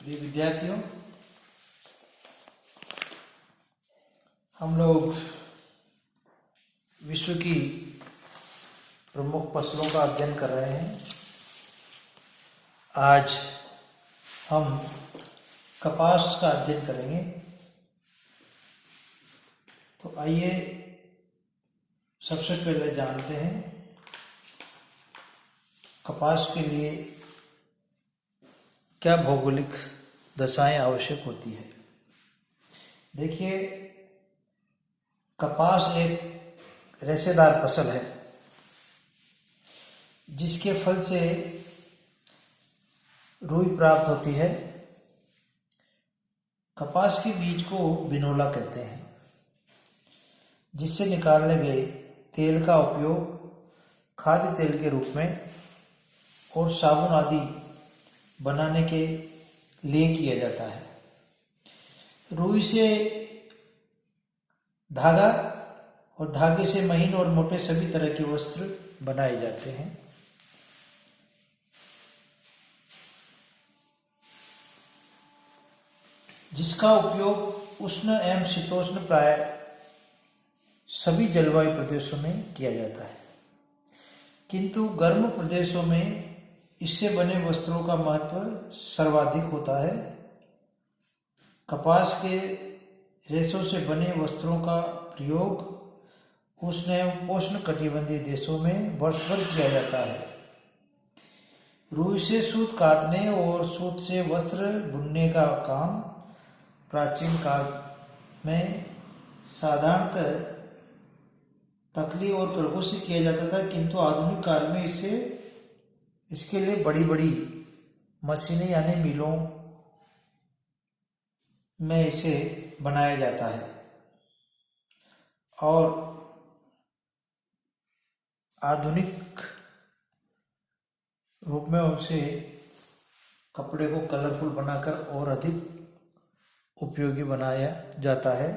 प्रिय विद्यार्थियों, हम लोग विश्व की प्रमुख फसलों का अध्ययन कर रहे हैं। आज हम कपास का अध्ययन करेंगे। तो आइए सबसे पहले जानते हैं कपास के लिए क्या भौगोलिक दशाएं आवश्यक होती है। देखिए, कपास एक रेशेदार फसल है जिसके फल से रुई प्राप्त होती है। कपास के बीज को बिनोला कहते हैं, जिससे निकालने गए तेल का उपयोग खाद्य तेल के रूप में और साबुन आदि बनाने के लिए किया जाता है। रुई से धागा और धागे से महीन और मोटे सभी तरह के वस्त्र बनाए जाते हैं। जिसका उपयोग उष्ण एवं शीतोष्ण प्राय सभी जलवायु प्रदेशों में किया जाता है, किंतु गर्म प्रदेशों में इससे बने वस्त्रों का महत्व सर्वाधिक होता है। कपास के रेशों से बने वस्त्रों का प्रयोग उष्ण एवं उष्ण कटिबंधीय देशों में वर्ष भर किया जाता है। रुई से सूत काटने और सूत से वस्त्र बुनने का काम प्राचीन काल में साधारणतः तकली और करघों से किया जाता था, किंतु आधुनिक काल में इसके लिए बड़ी बड़ी मशीनें यानी मिलों में इसे बनाया जाता है और आधुनिक रूप में उसे कपड़े को कलरफुल बनाकर और अधिक उपयोगी बनाया जाता है।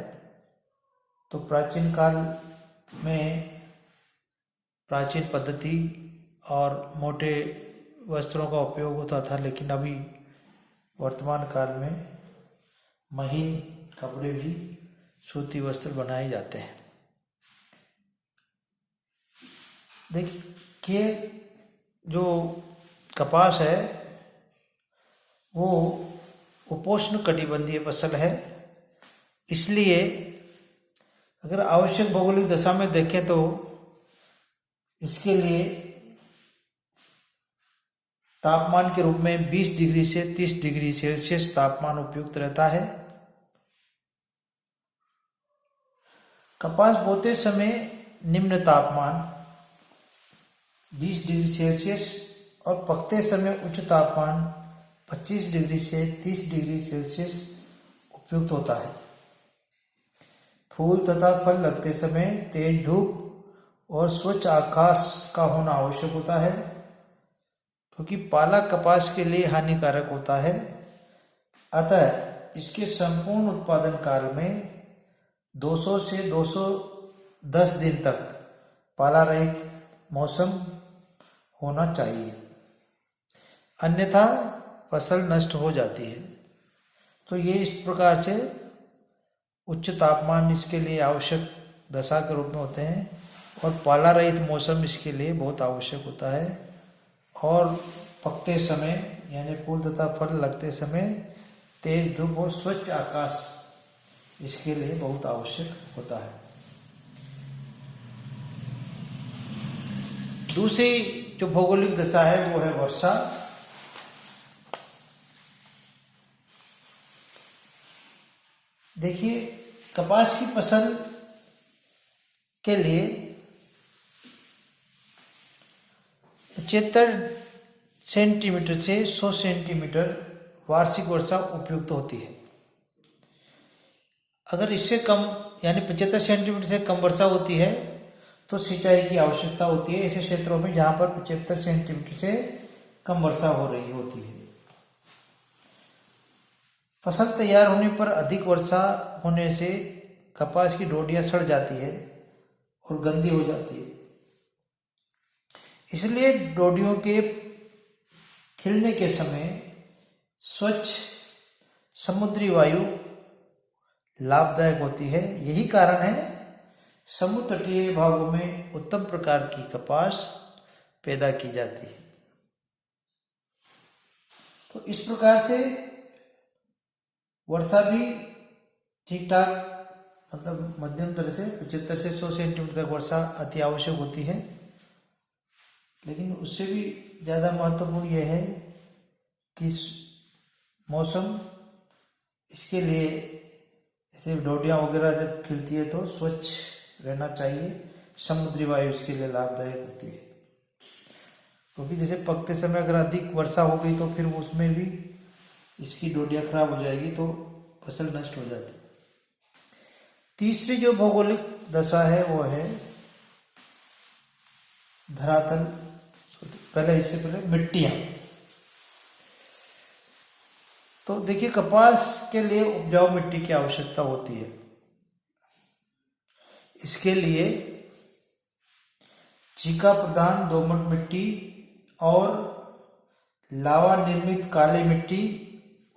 तो प्राचीन काल में प्राचीन पद्धति और मोटे वस्त्रों का उपयोग होता था, लेकिन अभी वर्तमान काल में महीन कपड़े भी सूती वस्त्र बनाए जाते हैं। देखिए, जो कपास है वो उपोष्ण कटिबंधीय फसल है, इसलिए अगर आवश्यक भौगोलिक दशा में देखें तो इसके लिए तापमान के रूप में 20 डिग्री से 30 डिग्री सेल्सियस तापमान उपयुक्त रहता है। कपास बोते समय निम्न तापमान 20 डिग्री सेल्सियस और पकते समय उच्च तापमान 25 डिग्री से 30 डिग्री सेल्सियस उपयुक्त होता है। फूल तथा फल लगते समय तेज धूप और स्वच्छ आकाश का होना आवश्यक होता है, क्योंकि पाला कपास के लिए हानिकारक होता है। अतः इसके संपूर्ण उत्पादन काल में 200 से 210 दिन तक पाला रहित मौसम होना चाहिए, अन्यथा फसल नष्ट हो जाती है। तो ये इस प्रकार से उच्च तापमान इसके लिए आवश्यक दशा के रूप में होते हैं और पाला रहित मौसम इसके लिए बहुत आवश्यक होता है। और पकते समय यानी फूल तथा फल लगते समय तेज धूप और स्वच्छ आकाश इसके लिए बहुत आवश्यक होता है। दूसरी जो भौगोलिक दशा है वो है वर्षा। देखिए, कपास की फसल के लिए 75 सेंटीमीटर से 100 सेंटीमीटर वार्षिक वर्षा उपयुक्त होती है। अगर इससे कम यानी 75 सेंटीमीटर से कम वर्षा होती है तो सिंचाई की आवश्यकता होती है ऐसे क्षेत्रों में जहां पर 75 सेंटीमीटर से कम वर्षा हो रही होती है। फसल तैयार होने पर अधिक वर्षा होने से कपास की डोडियां सड़ जाती है और गंदी हो जाती है। इसलिए डोडियों के खिलने के समय स्वच्छ समुद्री वायु लाभदायक होती है। यही कारण है समुद्र तटीय भागों में उत्तम प्रकार की कपास पैदा की जाती है। तो इस प्रकार से वर्षा भी ठीक ठाक, मतलब मध्यम तरह से 75 से 100 सेंटीमीटर तक वर्षा अति आवश्यक होती है। लेकिन उससे भी ज़्यादा महत्वपूर्ण यह है कि मौसम इसके लिए, जैसे डोडियाँ वगैरह जब खिलती है तो स्वच्छ रहना चाहिए। समुद्री वायु इसके लिए लाभदायक होती है, क्योंकि जैसे पकते समय अगर अधिक वर्षा हो गई तो फिर उसमें भी इसकी डोडियाँ खराब हो जाएगी तो फसल नष्ट हो जाती है। तीसरी जो भौगोलिक दशा है वो है धरातल, पहले इससे पहले मिट्टियाँ। तो देखिए कपास के लिए उपजाऊ मिट्टी की आवश्यकता होती है। इसके लिए चीका प्रधान दोमट मिट्टी और लावा निर्मित काली मिट्टी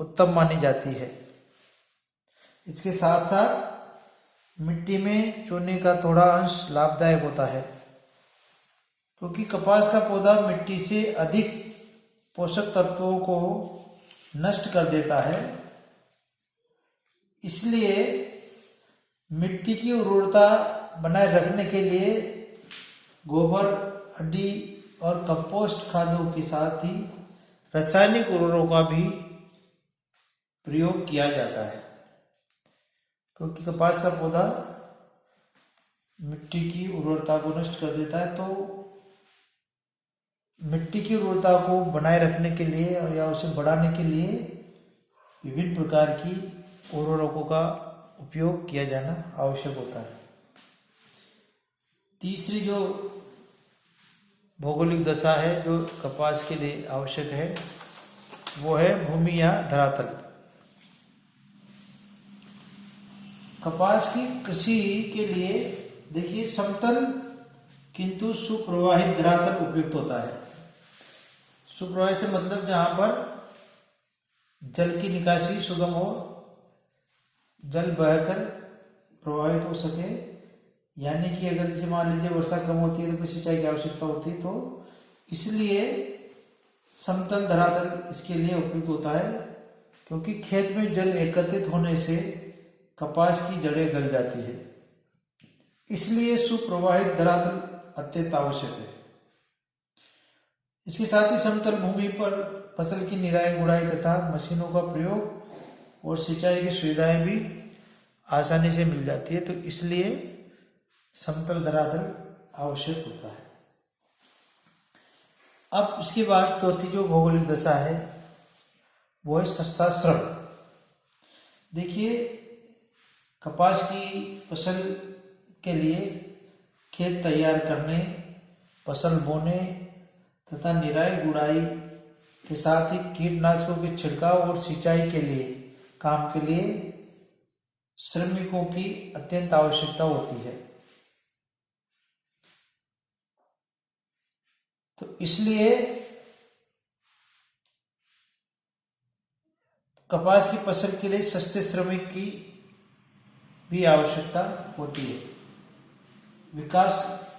उत्तम मानी जाती है। इसके साथ साथ मिट्टी में चूने का थोड़ा अंश लाभदायक होता है, क्योंकि कपास का पौधा मिट्टी से अधिक पोषक तत्वों को नष्ट कर देता है। इसलिए मिट्टी की उर्वरता बनाए रखने के लिए गोबर, हड्डी और कंपोस्ट खादों के साथ ही रासायनिक उर्वरकों का भी प्रयोग किया जाता है, क्योंकि कपास का पौधा मिट्टी की उर्वरता को नष्ट कर देता है। तो मिट्टी की उर्वरता को बनाए रखने के लिए या उसे बढ़ाने के लिए विभिन्न प्रकार की उर्वरकों का उपयोग किया जाना आवश्यक होता है। तीसरी जो भौगोलिक दशा है जो कपास के लिए आवश्यक है वो है भूमि या धरातल। कपास की कृषि के लिए देखिए समतल किंतु सुप्रवाहित धरातल उपयुक्त होता है। सुप्रवाहित से मतलब जहां पर जल की निकासी सुगम हो, जल बहकर प्रवाहित हो सके। यानी कि अगर जैसे मान लीजिए वर्षा कम होती है तो फिर सिंचाई की आवश्यकता होती है, तो इसलिए समतल धरातल इसके लिए उपयुक्त होता है, क्योंकि खेत में जल एकत्रित होने से कपास की जड़ें गल जाती है। इसलिए सुप्रवाहित धरातल अत्यंत आवश्यक है। इसके साथ ही समतल भूमि पर फसल की निराई गुड़ाई तथा मशीनों का प्रयोग और सिंचाई की सुविधाएं भी आसानी से मिल जाती है, तो इसलिए समतल धरातल आवश्यक होता है। अब इसके बाद चौथी जो भौगोलिक दशा है वो है सस्ता श्रम। देखिए कपास की फसल के लिए खेत तैयार करने, फसल बोने तथा निराई गुड़ाई के साथ ही कीटनाशकों के छिड़काव और सिंचाई के लिए काम के लिए श्रमिकों की अत्यंत आवश्यकता होती है। तो इसलिए कपास की फसल के लिए सस्ते श्रमिक की भी आवश्यकता होती है।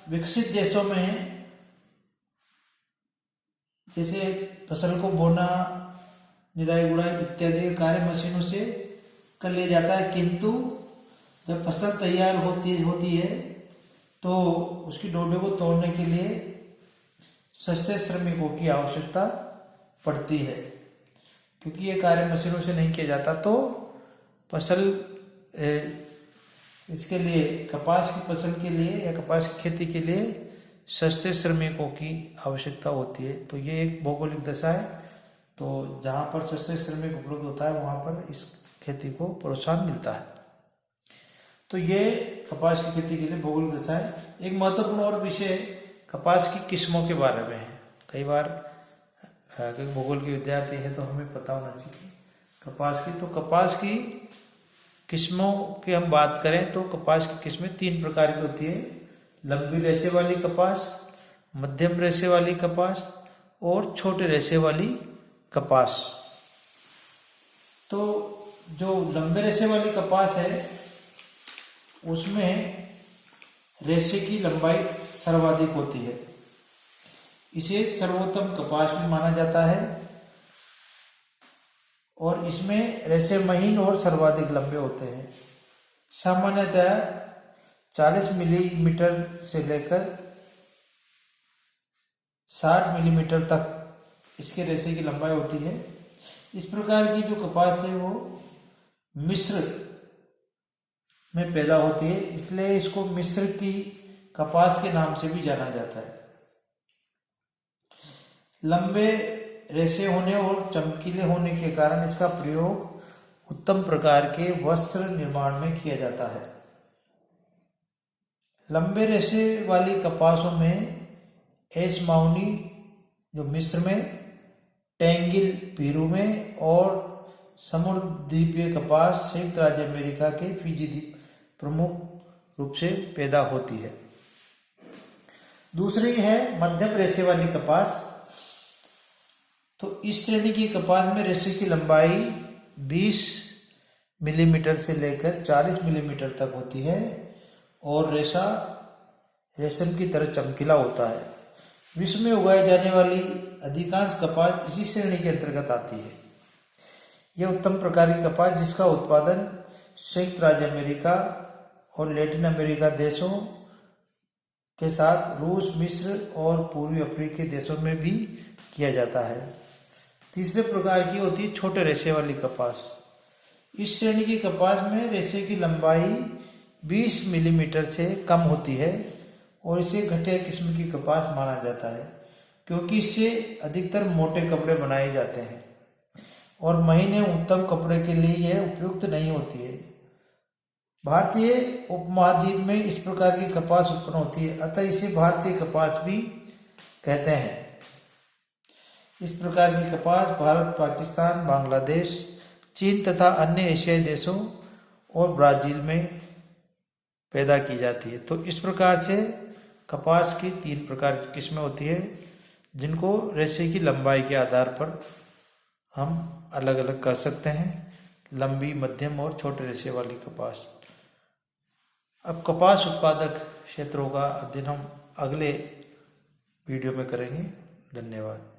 विकसित देशों में जैसे फसल को बोना, निराई गुड़ाई इत्यादि कार्य मशीनों से कर लिया जाता है, किंतु जब फसल तैयार होती है तो उसकी डोडे को तोड़ने के लिए सस्ते श्रमिकों की आवश्यकता पड़ती है, क्योंकि ये कार्य मशीनों से नहीं किया जाता। तो फसल इसके लिए कपास की फसल के लिए या कपास की खेती के लिए सस्ते श्रमिकों की आवश्यकता होती है। तो ये एक भौगोलिक दशा है। तो जहाँ पर सस्ते श्रमिक उपलब्ध होता है वहाँ पर इस खेती को प्रोत्साहन मिलता है। तो ये कपास की खेती के लिए भौगोलिक दशा है। एक महत्वपूर्ण और विषय कपास की किस्मों के बारे में है। कई बार भूगोल के विद्यार्थी हैं तो हमें पता होना चाहिए कपास की। तो कपास की किस्मों की हम बात करें तो कपास की किस्में 3 प्रकार की होती है। लंबी रेशे वाली कपास, मध्यम रेशे वाली कपास और छोटे रेशे वाली कपास। तो जो लंबे रेशे वाली कपास है उसमें रेशे की लंबाई सर्वाधिक होती है, इसे सर्वोत्तम कपास भी माना जाता है और इसमें रेशे महीन और सर्वाधिक लंबे होते हैं। सामान्यतः 40 मिलीमीटर से लेकर 60 मिलीमीटर तक इसके रेशे की लंबाई होती है। इस प्रकार की जो कपास है वो मिस्र में पैदा होती है, इसलिए इसको मिस्र की कपास के नाम से भी जाना जाता है। लंबे रेशे होने और चमकीले होने के कारण इसका प्रयोग उत्तम प्रकार के वस्त्र निर्माण में किया जाता है। लंबे रेशे वाली कपासों में एसमाउनी जो मिस्र में, टेंगिल पेरू में और समुद्र द्वीपीय कपास संयुक्त राज्य अमेरिका के फिजी द्वीप प्रमुख रूप से पैदा होती है। दूसरी है मध्यम रेशे वाली कपास। तो इस श्रेणी की कपास में रेशे की लंबाई 20 मिलीमीटर से लेकर 40 मिलीमीटर तक होती है और रेशा रेशम की तरह चमकीला होता है। विश्व में उगाई जाने वाली अधिकांश कपास इसी श्रेणी के अंतर्गत आती है। यह उत्तम प्रकार की कपास जिसका उत्पादन संयुक्त राज्य अमेरिका और लैटिन अमेरिका देशों के साथ रूस, मिस्र और पूर्वी अफ्रीकी देशों में भी किया जाता है। तीसरे प्रकार की होती है छोटे रेशे वाली कपास। इस श्रेणी की कपास में रेशे की लंबाई 20 मिलीमीटर से कम होती है और इसे घटिया किस्म की कपास माना जाता है क्योंकि इससे अधिकतर मोटे कपड़े बनाए जाते हैं और महीने उत्तम कपड़े के लिए यह उपयुक्त नहीं होती है। भारतीय उपमहाद्वीप में इस प्रकार की कपास उत्पन्न होती है, अतः इसे भारतीय कपास भी कहते हैं। इस प्रकार की कपास भारत, पाकिस्तान, बांग्लादेश, चीन तथा अन्य एशियाई देशों और ब्राजील में पैदा की जाती है। तो इस प्रकार से कपास की 3 प्रकार की किस्में होती है जिनको रेशे की लंबाई के आधार पर हम अलग अलग कर सकते हैं, लंबी, मध्यम और छोटे रेशे वाली कपास। अब कपास उत्पादक क्षेत्रों का अध्ययन हम अगले वीडियो में करेंगे। धन्यवाद।